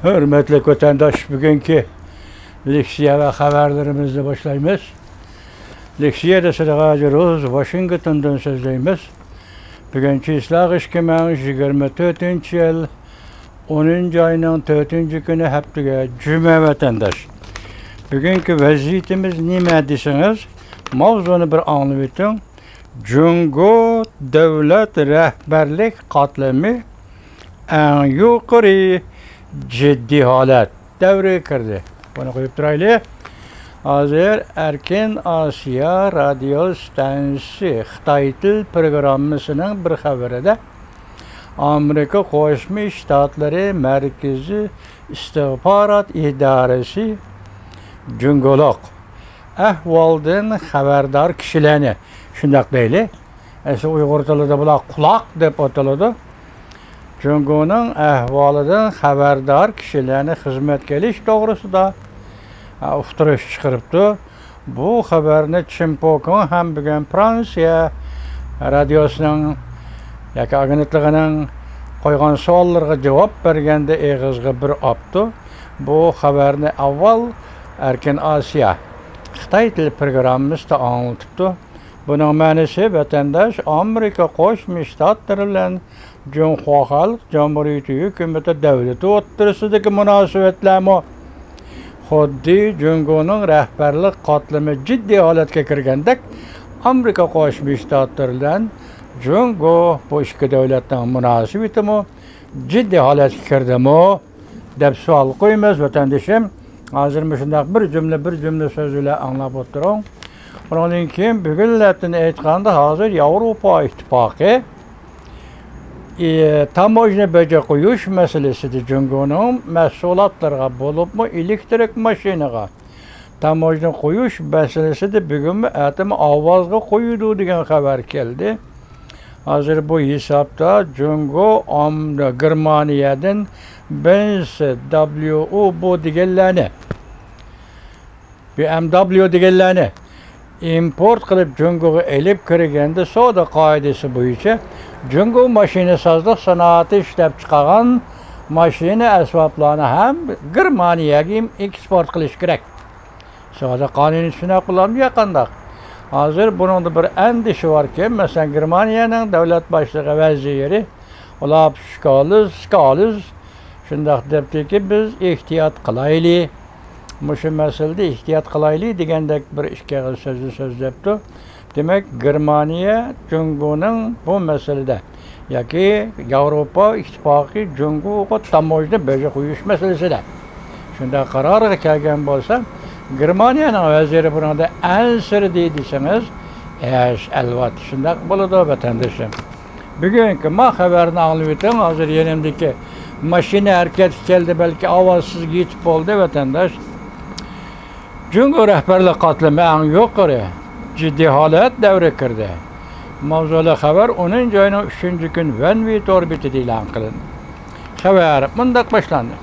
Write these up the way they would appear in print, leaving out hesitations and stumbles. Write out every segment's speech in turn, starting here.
Hürmetli vatandaş, bugünkü leksiya ve haberlerimizle başlayımız. Leksiyada Sıdaqacı Washington'dan sözleyimiz. Bugünkü İslah 2024 yıl 10. ayının 4. günü haftaga cüme vatandaş. Bugünkü vaziyetimiz nime desiniz? Mavzunu bir anlatıyorum. Cungo devlet rehberlik katlami en yukarı ciddi halet devre kirdi. Bunu koyup duraylı. Hazır Erkin Asya Radyo Stansı Xitay Til programmasının bir haberinde Amerika Qo'shma Shtatları Merkezi İstihbarat İdaresi Cungoloq ahvoldan xabardor kishilarni shundoq deyli. Uyg'ur tilida bular quloq deb ataladi. Jungoning ahvolidan xabardor kishilarni xizmatga olish to'g'risida uqtirish chiqaribdi. Bu xabarni Chimpokon ham bugun Fransiya radiosining yoki agentligining qo'ygan savollarga javob berganda eg'izga bir opdi. Bu xabarni avval Erkin Asya Xitay Til programmasida anlatıbdı. Bunun ma'nosi vatandaş Amerika Qo'shma Shtatlar bilan Junxo Xalq Jamhuriyati hukumati davlati o'rtasidagi munosabatlarmi xuddi Jungoning rahbarlik qatlami jiddiy holatga kirgandek Amerika Qo'shma Shtatlar bilan Jungo bu ikki davlatning munosabatimi jiddiy holatga kirdimi deb savol qo'yamiz vatandoshim. Hozir shunday bir cümle so'zlar anglab o'tiring. Bundan keyin bugunlardan aytganda hozir Yevropa Ittifoqi tamojna baja qo'yish masalasida Jungoning mahsulotlarga bo'libmi elektrik mashinaga tamojna qo'yish masalasida bugunmi atimi ovozga qo'yildi degan xabar keldi. Hozir bu hisobda Jungo Germaniyadan BMW bu deganlarni BMW deganlarni import qilib Jungoga elib kirganda savdo qoidasi bo'yicha Jungo mashinasozlik sanoati ishlab chiqargan mashina asboblarni ham Germaniyaga eksport qilish kerak. Savdo qonuni shunaqa qilingan qandoq? Hozir buningda bir andishi borki, masalan Germaniyaning davlat boshlig'i vaziri ular Scholz shundoq debdiki biz ehtiyot qilaylik. Mushu masalada ehtiyot qilaylik degandek bir ikki so'zlabdi. Demak, Germaniya Jungoning bu masalada yoki Yevropa Ittifoqi Jungoga tamojna baja qo'yish masalasida shunday qarorga kelgan bo'lsa, Germaniyaning vaziri bunda ansir deydisangiz, albatta shunday bo'ladi vatandoshim. Bugungi xabarni anlayotgan hozir yanimdagi mashina hareket keldi, balki ovozsiz yetib bo'ldi vatandosh. Jungo rahbarlik qatlami eng yuqori jiddiy holat davri kirdi. Mavzuli xabar 10 ayning 3 kun Vanvit orbitida e'lon qilindi. Xabar bunday boshlandi.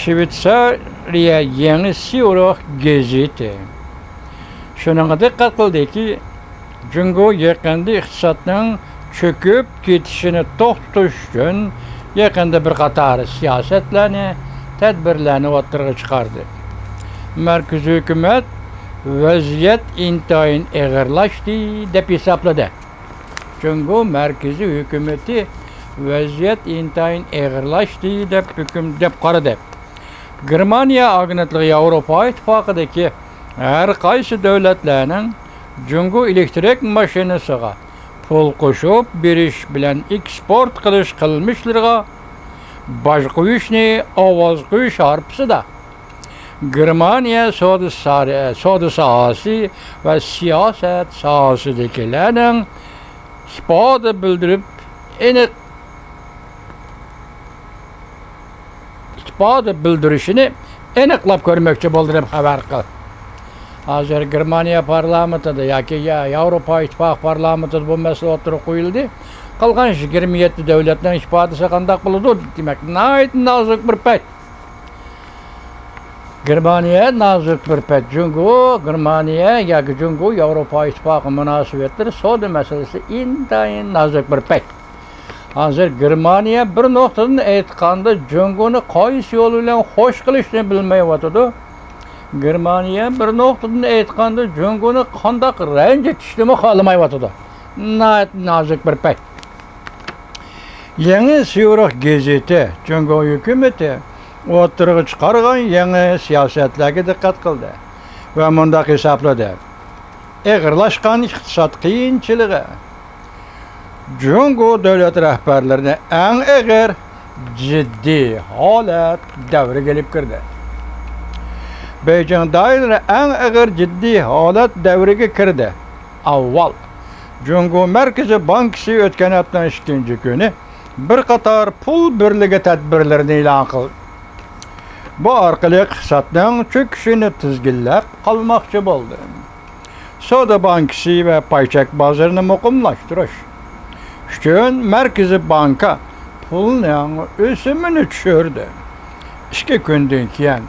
Shveysariya yangi Siyuroq gazeti shunga diqqat qildiki, Jungo yaqinda iqtisodning cho'kib ketishini to'xtatish uchun yaqinda bir qator siyosatlarni, tadbirlarni o'tirg'i chiqardi. Markaziy hukumat vaziyat intayin og'irlashdi deb hisobladi. Jungo markaziy hukumati vaziyat intayin og'irlashdi deb hukm deb qaradi. Germaniya agentligi Yevropa Ittifoqidagi har qaysi davlatlarning Jungo elektrik mashinasiga pul qo'shib berish bilan eksport qilish qilmishlariga boj qo'yishni ovoz qo'yish harpisida Germaniya savdo sohasi va siyosat sohasidagilarning ifoda bildirib bildirishini aniqlab ko'rmoqchi bo'ldi deb xabar qildi. Hozir Germaniya parlamentida yoki Yevropa Ittifoq parlamentida bu masala o'tirib qo'yildi. Qolgan 27 davlatning ifodasi qanday bo'ladi? Demak, nozik bir payt. Germaniya nozik bir payt. Germaniya yoki Jungo Yevropa Ittifoqi munosabatlari savdo masalasi intayin nozik bir payt. Hozir Germaniya bir nuqtadan aytganda Jungoni qaysi yo'l bilan xo'sh qilishni bilmayotdi. Germaniya bir nuqtadan aytganda Jungoni qandoq ranjitishni xohlamayotdi. Nozik bir payt. Yangi Syurix gazeti Jungo hukumati o'tirg'i chiqargan yangi siyosatlarga diqqat qildi va mundaq hisobladi. Og'irlashgan iqtisod qiyinchiligi Jungo davlat rahbarlarini eng og'ir jiddiy holat davri kelib kirdi. Beijing doirasi eng og'ir jiddiy holat davriga kirdi. Avval Jungo Markaziy Bankasi o'tgan haftaning 2-kuni bir qator pul birligi tadbirlarini e'lon qildi. Bu orqali iqtisodning cho'kishini tizginlab qolmoqchi bo'ldi. Savdo bankasi va paychak bozorini muqimlashtirish uchun Markaziy banka pulning o'simini tushirdi. 2 kundan keyin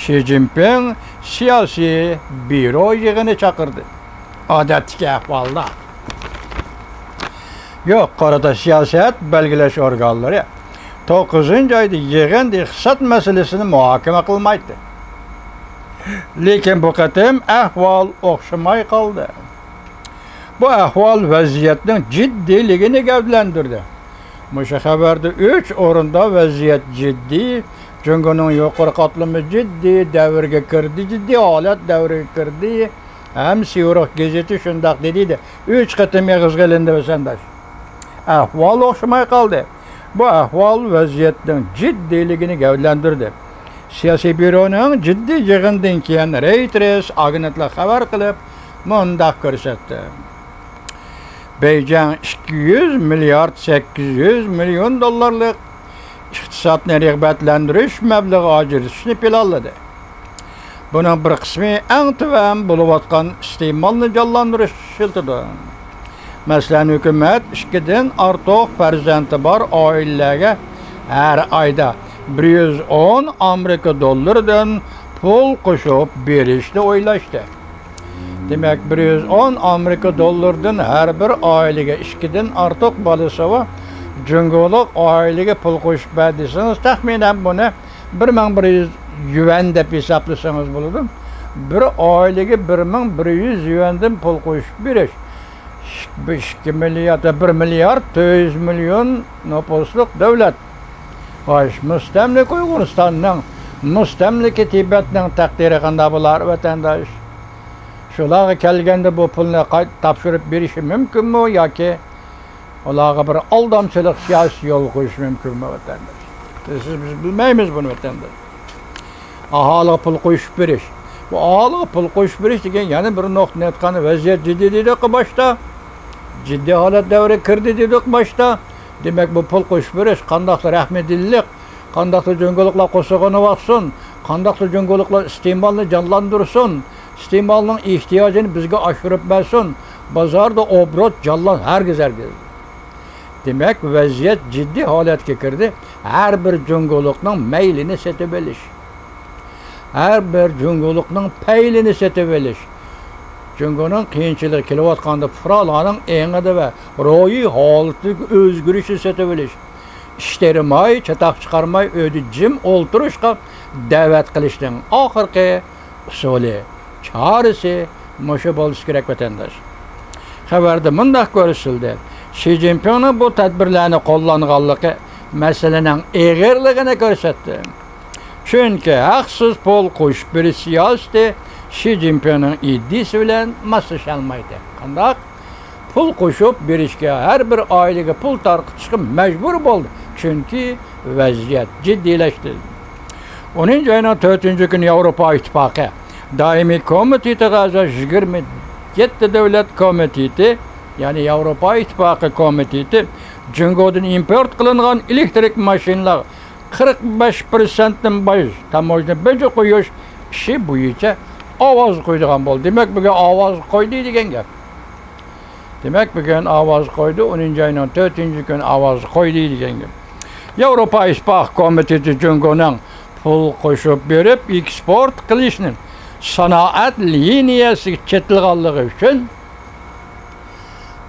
Xi Jinping siyosiy biro yig'ini chaqirdi. Odatdagi ahvolda yuqorida siyosat belgilash organlari 9-oyda yig'in iqtisod masalasini muhokama qilmaydi. Lekin bu qatim ahvol o'xshamay qoldi. Bu ahvol vaziyatning jiddiyligini gavdlantirdi. Musha xabarda 3 o'rinda vaziyat jiddiy, Jungoning yuqori qatlami jiddiy davrga kirdi, jiddiy holat davriga kirdi. Ham Syurix gazeti shundoq dedi. 3 qatim yig'izga ilindi vatandosh. Ahvol o'xshamay qoldi. Bu ahvol vaziyatning jiddiyligini gavdlantirdi. Siyosiy byuroning jiddiy yig'indan keyin Reuters agentlik xabar qilib, mundaq ko'rsatdi. Beijing 200 milliard 800 million dollarlik iqtisodni rag'batlantirish mablag'i ajratishni planladi. Buning bir qismi eng tuvan bo'layotgan iste'molni jonlantirish shiltidir. Masalan, hukumat 2dan ortiq farzandi bor oilalarga har oyda 110 Amerika dollaridan pul qo'shib berishni o'ylashdi. Demak, 110 Amerika dollaridan har bir oilaga 2dan ortiq bolasi va Jungolik oilaga pul qo'shib bersangiz, taxminan buni 1100 yuan deb hisoblasangiz bo'ladi. Bir oilaga 1100 yuandan pul qo'shib berish 2 milliard 1 milliard 400 million nopuslik davlat. Xo'sh, mustamlik Uyg'unistonning, mustamlik Tibetning taqdiri qanday bo'lar vatandosh? Shularga kelganda bu pulni topshirib berishi mumkinmi yoki ularga bir aldamchilik siyosiy yo'l qo'yish mumkinmi vatandosh? Biz bilmaymiz buni vatandosh. Aholiga pul qo'yib berish. Bu aholiga pul qo'yib berish degan yana bir nuqtani aytgani vaziyat jiddiy dedik boshda. Jiddiy holat davri kirdi dedik boshda. Demak, bu pul qo'yib berish qandoqdir rahmedillik, qandoqdir jungoliklar qo'shig'ini vaqtsin, qandoqdir jungoliklar iste'molni jonlantirsin, iste'molning ehtiyojini bizga oshirib bersin, bozorda obrot jonlan hargiz. Demak, vaziyat jiddiy holatga kirdi. Har bir jungolikning maylini setib olish. Har bir jungolikning paylini setib olish. Jungoning qiyinchilik kelayotganda fuqarolarning engida va ro'yi holati o'zgarishi setib olish. Ishtirmay, chataq chiqarmay, o'zi jim o'ltirishga da'vat qilishning oxirgi usuli, chorasi mushu bo'lishi kerak vatandosh. Xabarda mundaq ko'rsatildi. Xi Jinpingning bu tadbirlarni qo'llanganligi masalaning og'irligini ko'rsatdi. Chunki haqsiz pul qo'shib berish siyosati Xi Jinpingning iddisi bilan moslasholmaydi. Qandoq? Pul qo'shib berishga har bir oilaga pul tarqatishga majbur bo'ldi. Chunki vaziyat jiddiylashdi. 10-oyning 4-kuni Yevropa Ittifoqi doimiy komitetiga a'zo 27 davlat komiteti, ya'ni Yevropa Ittifoqi komiteti Jungodan import qilingan elektrik mashinalar 45%dan bosh tamojni bajo qo'yish ishi bo'yicha ovoz qo'ydigan bo'ldi. Demak, bugun ovoz qo'ydi degan gap. Demak, bugun ovoz qo'ydi, 10-oyning 4-kuni ovoz qo'ydi degan gap. Yevropa Ittifoqi komiteti Jungoning pul qo'shib berib eksport qilishni sanoat liniyasiga chetilganligi uchun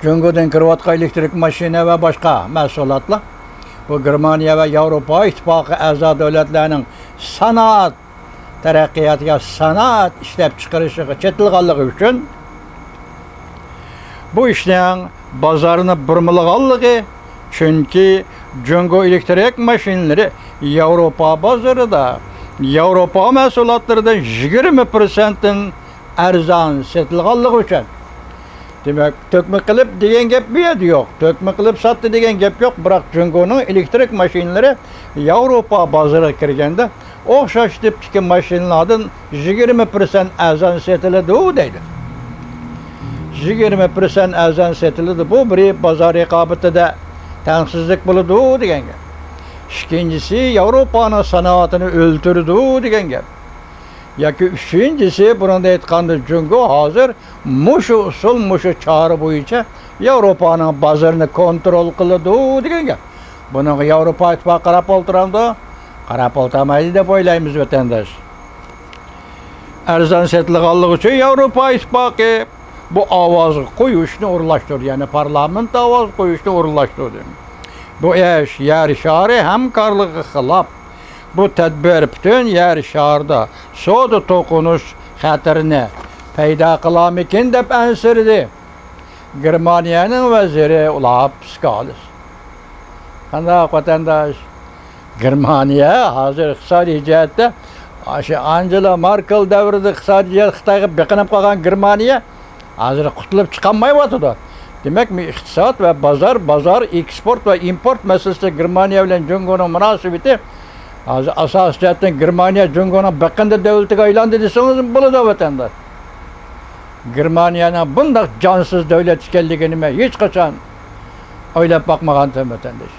Cungo'dan kirayotgan elektrik mashina va boshqa mahsulotlar bu Germaniya va Yevropa ittifoqi a'zo davlatlarining sanoat taraqqiyotiga, sanoat ishlab chiqarishiga chetilganligi uchun bu ishning bozorini burmilganligi, chunki Jungo elektrik mashinalari Yevropa bozorida Yevropa mahsulotlaridan 20% arzon sotilganligi uchun. Demak, to'kma qilib degan gap bu yerda yo'q. To'kma qilib sotdi degan gap yo'q. Biroq Jungoning elektrik mashinalari Yevropa bozoriga kirganda o'xshash tipdagi mashinalardan 20% arzon sotiladi deydi. 20% arzon sotiladi. Bu bir bozor raqobatida tengsizlik bo'ladi degan gap. İkincisi Yevropaning sanoatini o'ltirdi degan gap. Yoki üçüncüsü bunda aytganda Jungo hozir mushu usul, mushu chora bo'yicha Yevropaning bozorini kontrol qiladi degan gap. Buni Yevropa ittifoqi qarab o'ltiramdi, qarab o'ltirmaydi deb o'ylaymiz vatandosh. Arzon sotilganligi uchun Yevropa ittifoqi bu ovozni qo'yishni o'rinlashtirdi, ya'ni parlament ovoz qo'yishni o'rinlashtirdi. Bu ish yer shari hamkorligiga xilof. Bu tadbir bütün yer sharda savdo to'qinish xatarini paydo qilamikin deb ansirdi. Germaniyaning vaziri Olaf Scholz. Qanday vatandosh? Germaniya hozir iqtisodiy jihatda o'sha Angela Merkel davrida iqtisodiy Xitoyga beqinib qolgan Germaniya hozir qutulib chiqolmayotdi. Demak, iqtisod va bozor, eksport va import masalasida Germaniya bilan Jungoning munosabati hozir asos jihatdan Germaniya Jungoning beqinda davlatiga aylandi desangiz bo'ladi vatandosh. Germaniyaning bunday jonsiz davlat ekanligini men hech qachon o'ylab boqmagandim vatandosh.